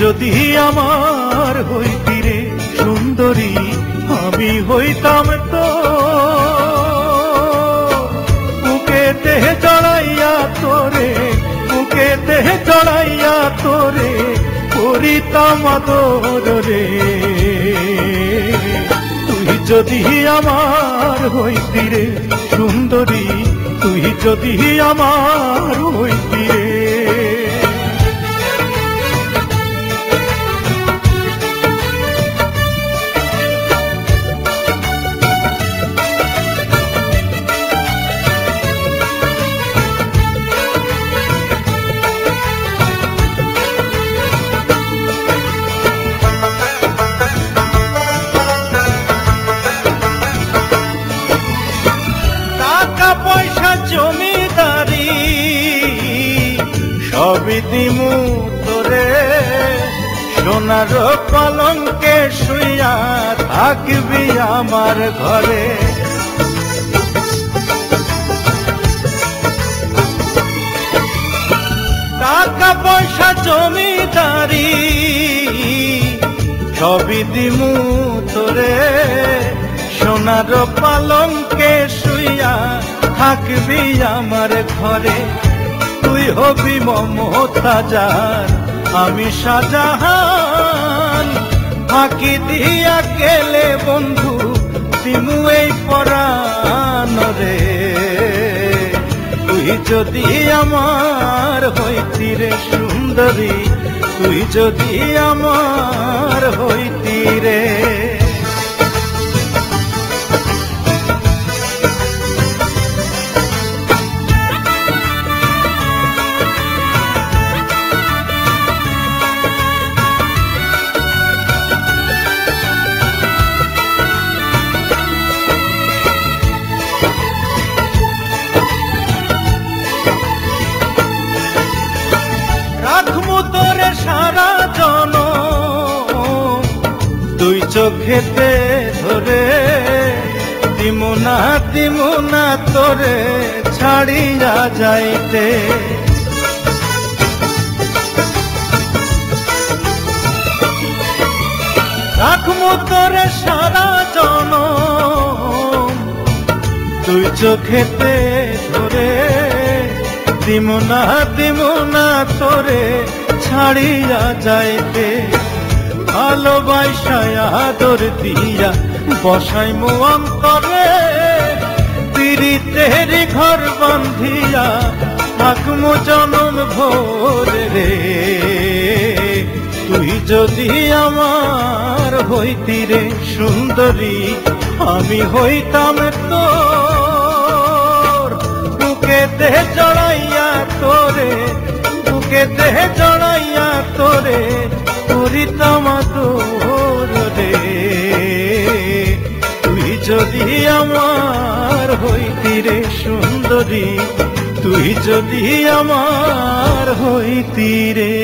যদি আমার হইতি রে সুন্দরী, আমি হইতাম তো বুকেতে জড়াইয়া তোরে, বুকেতে জড়াইয়া তোরে করিতাম আদর রে। তুই যদি আমার হইতি রে সুন্দরী, তুই যদি আমার হইতি রে। জমিদারি সবই দিমু তোরে, সোনার পালঙ্কে শুইয়া থাকবি আমার ঘরে। টাকা পয়সা জমিদারি সবই দিমু তোরে, সোনার পালঙ্কে শুইয়া থাকবি আমার ঘরে। তুই হবি মমতাজার, আমি শাহজাহান, ফাঁকি দিয়া গেলে বন্ধু দিমু এই পরাণ রে। তুই যদি আমার হইতি রে সুন্দরী, তুই যদি আমার হইতি রে। রাখমু তোরে সারা জনম দুই চোখেতে ধরে, দিমু না তোরে ছাড়িয়া যাইতে। রাখমু তোরে সারা জনম দুই চোখেতে ধরে, দিমু না তোরে ছাড়িয়া যাইতে। ভালোবাসায় আদর দিয়া বসাইমু অন্তরে, পিরিতের ঘর বান্ধিয়া থাকমু জনম ভোরে রে। তুই যদি আমার হইতি রে সুন্দরী, আমি হইতাম তোর বুকেতে জড়াইয়া তোরে, বুকেতে জড়াইয়া তোরে করিতাম আদর রে। তুই যদি আমার হইতি রে সুন্দরী, তুই যদি আমার হইতি রে।